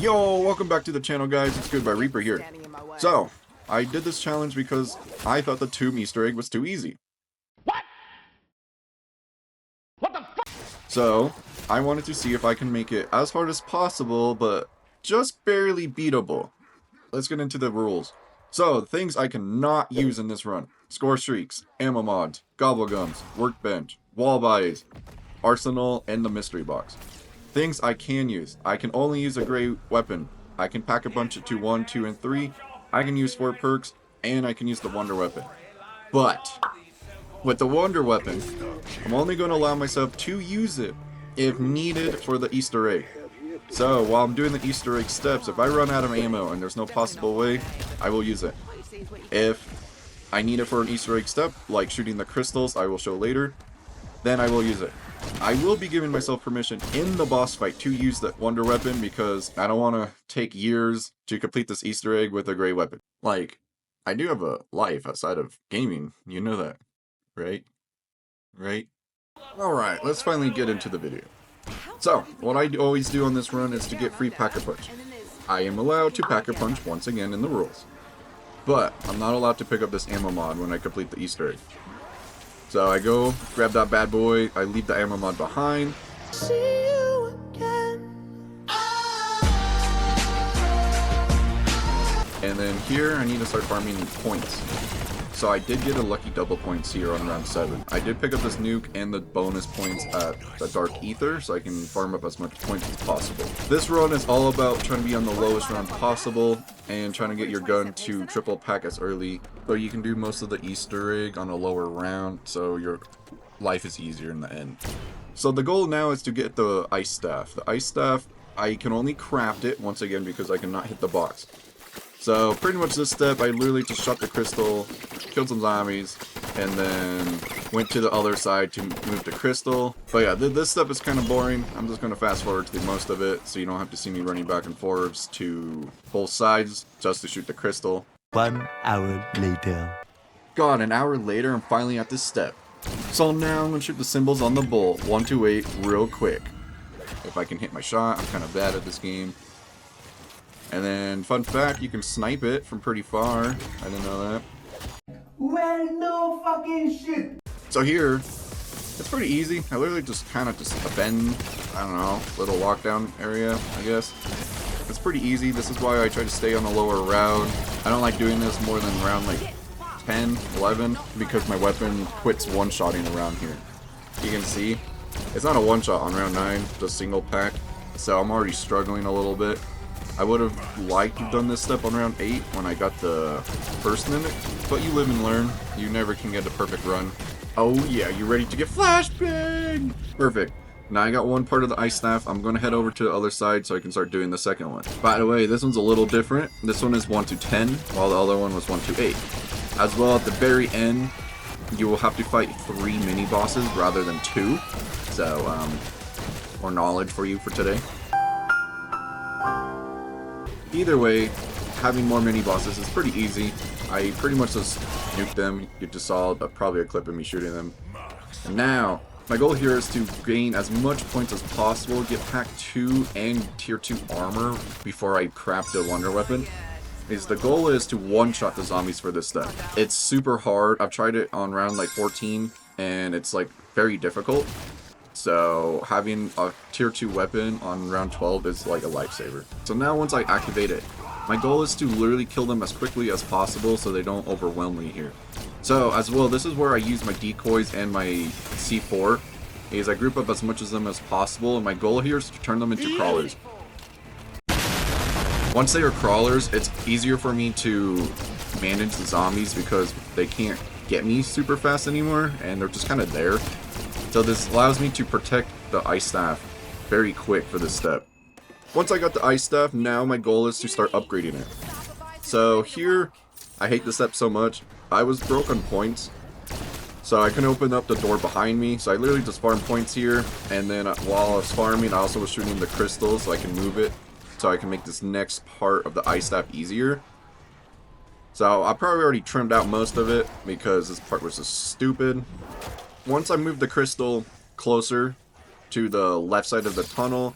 Yo, welcome back to the channel, guys. It's Good by Reaper here. So, I did this challenge because I thought the tomb Easter egg was too easy. What the fuck? So, I wanted to see if I can make it as hard as possible, but just barely beatable. Let's get into the rules. So, things I cannot use in this run. Score streaks, ammo mods, gobblegums, workbench, wall buys, arsenal, and the mystery box. Things I can use. I can only use a gray weapon. I can pack a bunch of 1, 2, and 3. I can use 4 perks, and I can use the wonder weapon. But, with the wonder weapon, I'm only going to allow myself to use it if needed for the Easter egg. So, while I'm doing the Easter egg steps, if I run out of ammo and there's no possible way, I will use it. If I need it for an Easter egg step, like shooting the crystals I will show later, then I will use it. I will be giving myself permission in the boss fight to use that wonder weapon because I don't want to take years to complete this Easter egg with a gray weapon. Like, I do have a life outside of gaming, you know that, right? Right? Alright, let's finally get into the video. So, what I always do on this run is to get free Pack-a-Punch. I am allowed to Pack-a-Punch once again in the rules. But, I'm not allowed to pick up this ammo mod when I complete the Easter egg. So I go, grab that bad boy, I leave the ammo mod behind. See you again. And then here I need to start farming points. So I did get a lucky double points here on round 7. I did pick up this nuke and the bonus points at the Dark Ether so I can farm up as much points as possible. This run is all about trying to be on the lowest round possible and trying to get your gun to triple pack as early so you can do most of the Easter egg on a lower round so your life is easier in the end. So the goal now is to get the Ice Staff. The Ice Staff, I can only craft it once again because I cannot hit the box. So pretty much this step, I literally just shot the crystal, killed some zombies, and then went to the other side to move the crystal. But yeah, this step is kind of boring. I'm just going to fast forward through most of it so you don't have to see me running back and forwards to both sides just to shoot the crystal. 1 hour later. God, an hour later, I'm finally at this step. So now I'm going to shoot the symbols on the bull, 1 to 8, real quick. If I can hit my shot, I'm kind of bad at this game. And then, fun fact, you can snipe it from pretty far. I didn't know that. Well, no fucking shit. So here, it's pretty easy. I literally just kind of just bend, I don't know, little lockdown area, I guess. It's pretty easy. This is why I try to stay on the lower round. I don't like doing this more than round like 10, 11, because my weapon quits one-shotting around here. You can see, it's not a one-shot on round 9, just single pack. So I'm already struggling a little bit. I would have liked to have done this step on round 8 when I got the first mimic, but you live and learn. You never can get a perfect run. Oh yeah, you ready to get flashbang? Perfect. Now I got one part of the Ice Staff. I'm going to head over to the other side so I can start doing the second one. By the way, this one's a little different. This one is 1 to 10, while the other one was 1 to 8. As well, at the very end, you will have to fight 3 mini-bosses rather than 2. So, more knowledge for you for today. Either way, having more mini-bosses is pretty easy. I pretty much just nuke them. You just saw probably a clip of me shooting them. And now, my goal here is to gain as much points as possible, get pack 2 and tier 2 armor before I craft the wonder weapon. The goal is to one-shot the zombies for this step. It's super hard. I've tried it on round like 14, and it's like very difficult. So having a tier 2 weapon on round 12 is like a lifesaver. So now once I activate it, my goal is to literally kill them as quickly as possible so they don't overwhelm me here. So as well, this is where I use my decoys and my C4, is I group up as much of them as possible, and my goal here is to turn them into crawlers. Once they are crawlers, it's easier for me to manage the zombies because they can't get me super fast anymore, and they're just kind of there. So this allows me to protect the Ice Staff very quick for this step. Once I got the Ice Staff, now my goal is to start upgrading it. So here, I hate this step so much. I was broke on points, so I couldn't open up the door behind me. So I literally just farmed points here, and then while I was farming, I also was shooting the crystals so I can move it, so I can make this next part of the Ice Staff easier. So I probably already trimmed out most of it because this part was just stupid. Once I moved the crystal closer to the left side of the tunnel,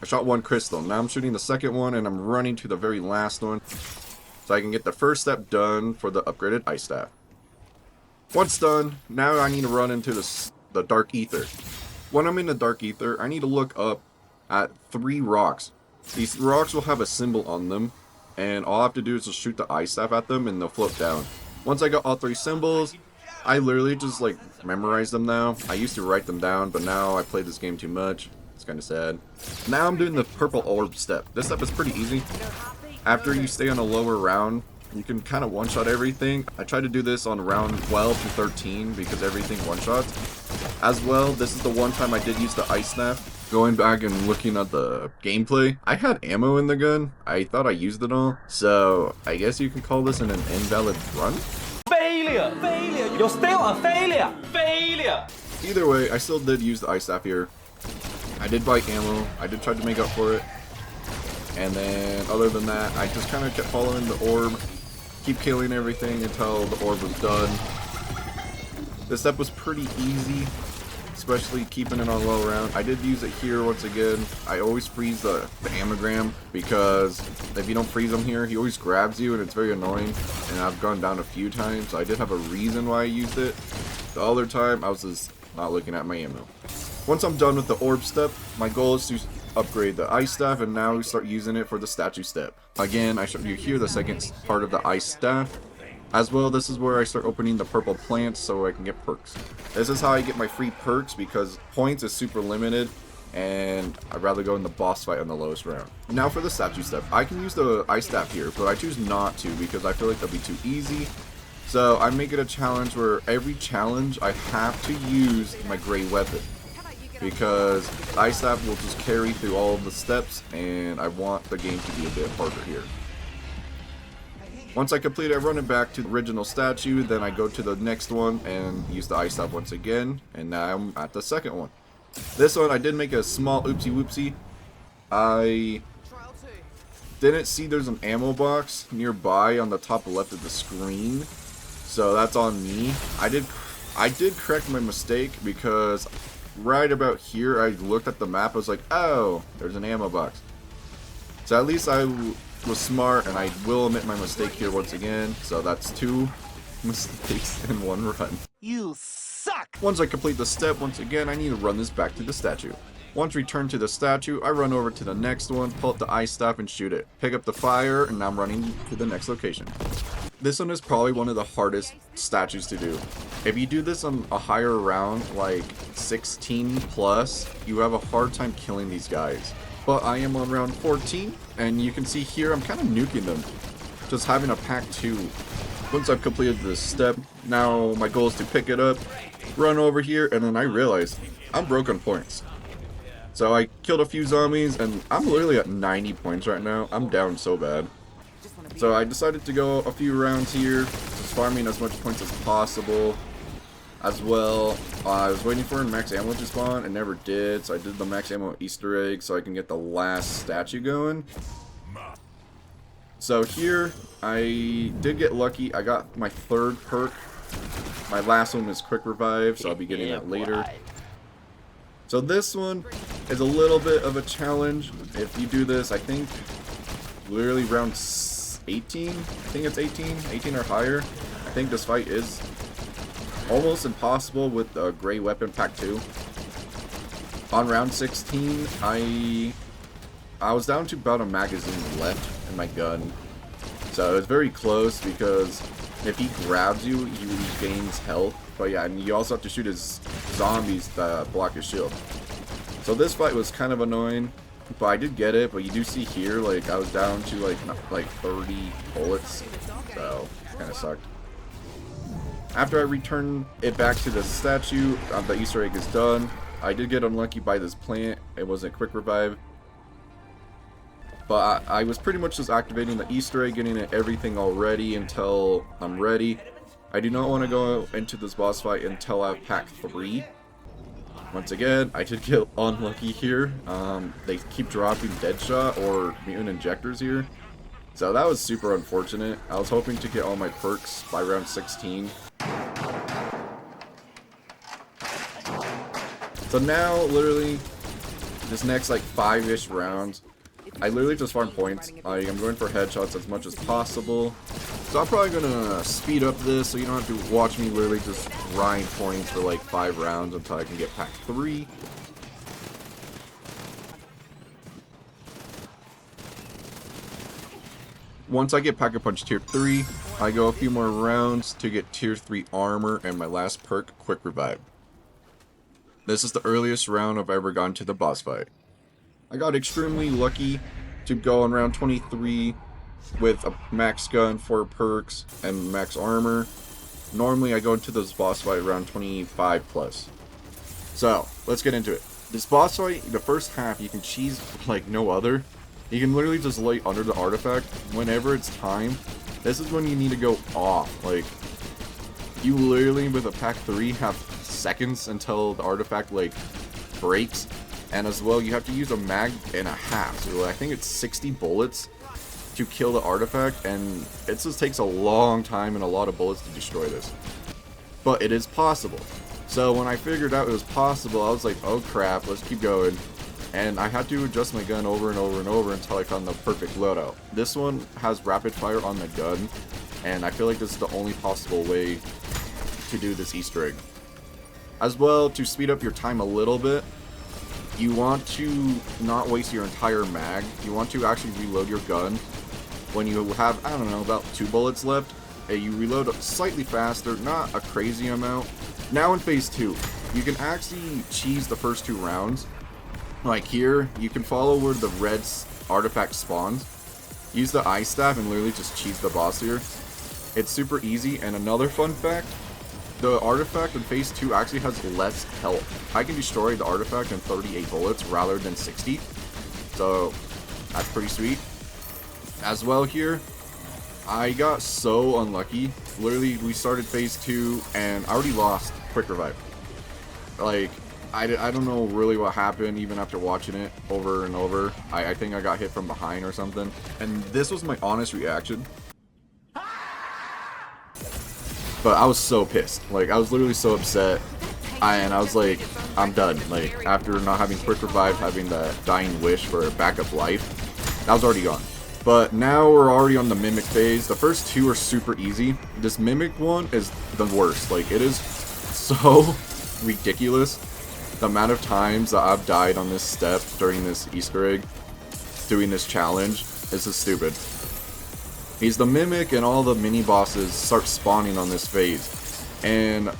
I shot one crystal. Now I'm shooting the second one, and I'm running to the very last one so I can get the first step done for the upgraded ice staff. Once done, now I need to run into the dark ether. When I'm in the dark ether, I need to look up at 3 rocks. These rocks will have a symbol on them, and all I have to do is just shoot the ice staff at them and they'll float down. Once I got all 3 symbols, I literally just like memorize them now. I used to write them down, but now I play this game too much. It's kind of sad. Now I'm doing the purple orb step. This step is pretty easy. After you stay on a lower round, you can kind of one-shot everything. I tried to do this on round 12 to 13 because everything one-shots. As well, this is the one time I did use the ice staff. Going back and looking at the gameplay, I had ammo in the gun. I thought I used it all. So, I guess you can call this an invalid run? Failure! Failure! You're still a failure! Failure! Either way, I still did use the ice staff here. I did buy ammo. I did try to make up for it. And then, other than that, I just kind of kept following the orb. Keep killing everything until the orb was done. This step was pretty easy, especially keeping it on low round. I did use it here once again. I always freeze the ammogram because if you don't freeze him here, he always grabs you and it's very annoying. And I've gone down a few times, so I did have a reason why I used it. The other time, I was just not looking at my ammo. Once I'm done with the orb step, my goal is to upgrade the ice staff, and now we start using it for the statue step. Again, I showed you here the second part of the ice staff. As well, this is where I start opening the purple plants so I can get perks. This is how I get my free perks because points is super limited, and I'd rather go in the boss fight on the lowest round. Now for the statue step. I can use the ice staff here, but I choose not to because I feel like that'll be too easy. So I make it a challenge where every challenge I have to use my gray weapon, because ice staff will just carry through all of the steps, and I want the game to be a bit harder here. Once I complete it, I run it back to the original statue, then I go to the next one and use the ice staff once again, and now I'm at the second one. This one I did make a small oopsie whoopsie. I didn't see there's an ammo box nearby on the top left of the screen, so that's on me. I did correct my mistake because right about here I looked at the map, I was like, oh, there's an ammo box. So at least I was smart, and I will admit my mistake here once again. So that's 2 mistakes in 1 run. You suck! Once I complete the step, once again, I need to run this back to the statue. Once returned to the statue, I run over to the next one, pull up the ice staff and shoot it. Pick up the fire, and now I'm running to the next location. This one is probably one of the hardest statues to do. If you do this on a higher round, like 16 plus, you have a hard time killing these guys. But I am on round 14, and you can see here I'm kind of nuking them, just having a pack 2. Once I've completed this step, now my goal is to pick it up, run over here, and then I realize I'm broke on points. So I killed a few zombies, and I'm literally at 90 points right now. I'm down so bad. So I decided to go a few rounds here, just farming as much points as possible. As well, I was waiting for max ammo to spawn and never did, so I did the max ammo Easter egg so I can get the last statue going. So here, I did get lucky. I got my 3rd perk. My last one was quick revive, so I'll be getting that later. So this one is a little bit of a challenge. If you do this, I think literally round 18. I think it's 18 or higher. I think this fight is almost impossible with a gray weapon pack 2. On round 16, I was down to about a magazine left in my gun. So it was very close because if he grabs you, he regains health. But yeah, and you also have to shoot his zombies that block his shield. So this fight was kind of annoying, but I did get it. But you do see here, like, I was down to like 30 bullets, so it kind of sucked. After I return it back to the statue, the Easter egg is done. I did get unlucky by this plant. It wasn't quick revive. But I was pretty much just activating the Easter egg, getting everything all ready until I'm ready. I do not want to go into this boss fight until I have pack 3. Once again, I did get unlucky here. They keep dropping Deadshot or Mutant Injectors here. So that was super unfortunate. I was hoping to get all my perks by round 16. So now, literally, this next like 5-ish rounds, I literally just farm points. I'm going for headshots as much as possible. So I'm probably gonna speed up this so you don't have to watch me literally just grind points for like 5 rounds until I can get pack 3. Once I get Pack-a-Punch tier 3, I go a few more rounds to get tier 3 armor and my last perk, Quick Revive. This is the earliest round I've ever gone to the boss fight. I got extremely lucky to go on round 23 with a max gun, 4 perks, and max armor. Normally I go into this boss fight around 25 plus. So, let's get into it. This boss fight, the first half, you can cheese like no other. You can literally just lay under the artifact whenever it's time. This is when you need to go off. Like, you literally, with a pack 3, have seconds until the artifact, like, breaks. And as well, you have to use a mag and a half. So I think it's 60 bullets to kill the artifact. And it just takes a long time and a lot of bullets to destroy this. But it is possible. So when I figured out it was possible, I was like, oh crap, let's keep going. And I had to adjust my gun over and over and over until I found the perfect loadout. This one has rapid fire on the gun, and I feel like this is the only possible way to do this Easter egg. As well, to speed up your time a little bit, you want to not waste your entire mag. You want to actually reload your gun when you have, I don't know, about 2 bullets left. You reload slightly faster, not a crazy amount. Now in phase 2, you can actually cheese the first 2 rounds. Like here, you can follow where the red artifact spawns. Use the ice staff and literally just cheese the boss here. It's super easy. And another fun fact, the artifact in phase 2 actually has less health. I can destroy the artifact in 38 bullets rather than 60. So that's pretty sweet. As well here, I got so unlucky. Literally, we started phase 2 and I already lost Quick Revive. Like, I don't know really what happened even after watching it over and over. I think I got hit from behind or something. And this was my honest reaction. But I was so pissed. Like, I was literally so upset. And I was like, I'm done. Like, after not having Quick Revive, having the Dying Wish for a backup life, that was already gone. But now we're already on the Mimic phase. The first 2 are super easy. This Mimic one is the worst. Like, it is so ridiculous. The amount of times that I've died on this step during this Easter egg, doing this challenge, is just stupid. He's the Mimic and all the mini bosses start spawning on this phase. And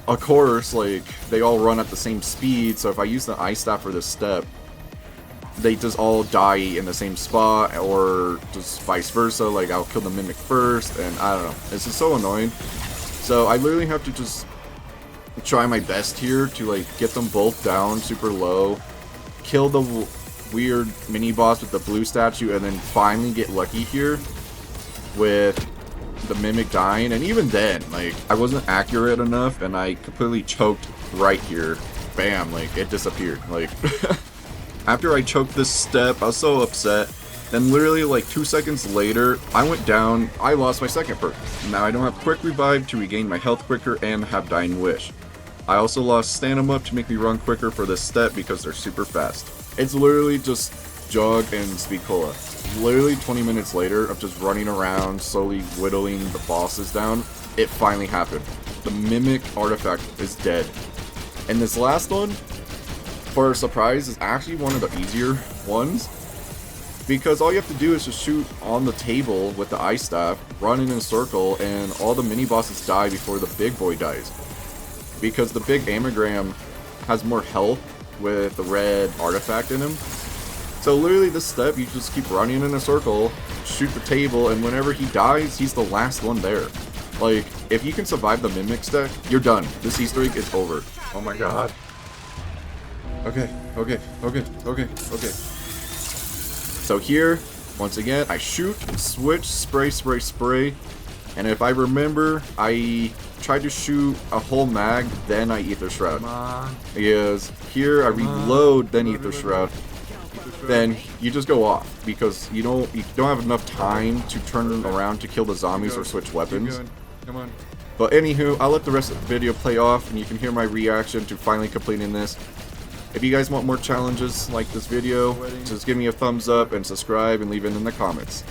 of course, like, they all run at the same speed, so if I use the ice staff for this step, they just all die in the same spot, or just vice versa. Like, I'll kill the Mimic first, and I don't know. This is so annoying. So I literally have to just try my best here to, like, get them both down super low, kill the weird mini boss with the blue statue, and then finally get lucky here with the Mimic dying. And even then, like, I wasn't accurate enough and I completely choked right here. Bam, like, it disappeared. Like, after I choked this step, I was so upset. Then literally like 2 seconds later, I went down, I lost my second perk. Now I don't have Quick Revive to regain my health quicker and have Dying Wish. I also lost Stand 'em Up to make me run quicker for this step because they're super fast. It's literally just Jug and Speed Cola. Literally 20 minutes later of just running around, slowly whittling the bosses down, it finally happened. The Mimic artifact is dead. And this last one, for a surprise, is actually one of the easier ones. Because all you have to do is just shoot on the table with the ice staff, run in a circle, and all the mini bosses die before the big boy dies. Because the big Amagram has more health with the red artifact in him. So literally this step, you just keep running in a circle, shoot the table, and whenever he dies, he's the last one there. Like, if you can survive the Mimic stack, you're done. This Easter egg is over. Oh my god. Okay. So here, once again, I shoot, switch, spray, and if I remember, I tried to shoot a whole mag, then I Ether Shroud. Because here I reload, then Ether Shroud. Then you just go off because you don't have enough time to turn around to kill the zombies or switch weapons. Come on. But anywho, I'll let the rest of the video play off, and you can hear my reaction to finally completing this. If you guys want more challenges like this video, just give me a thumbs up and subscribe and leave it in the comments.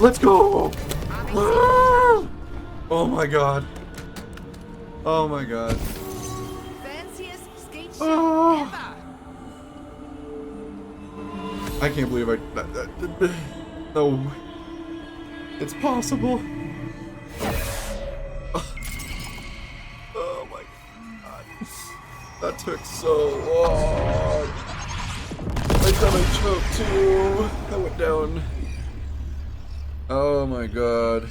Let's go! Oh my god. Oh my god. Fanciest skate shop Oh. ever. I can't believe no. It's possible. Oh my god. That took so long. My stomach choked too. I went down. Oh my god.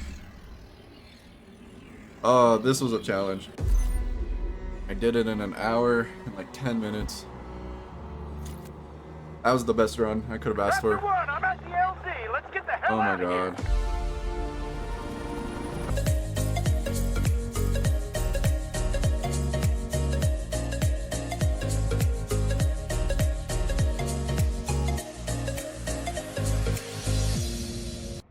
Oh, this was a challenge. I did it in an hour and like 10 minutes. That was the best run I could have asked for. I'm at the LZ. Let's get the hell Oh my out of here. god.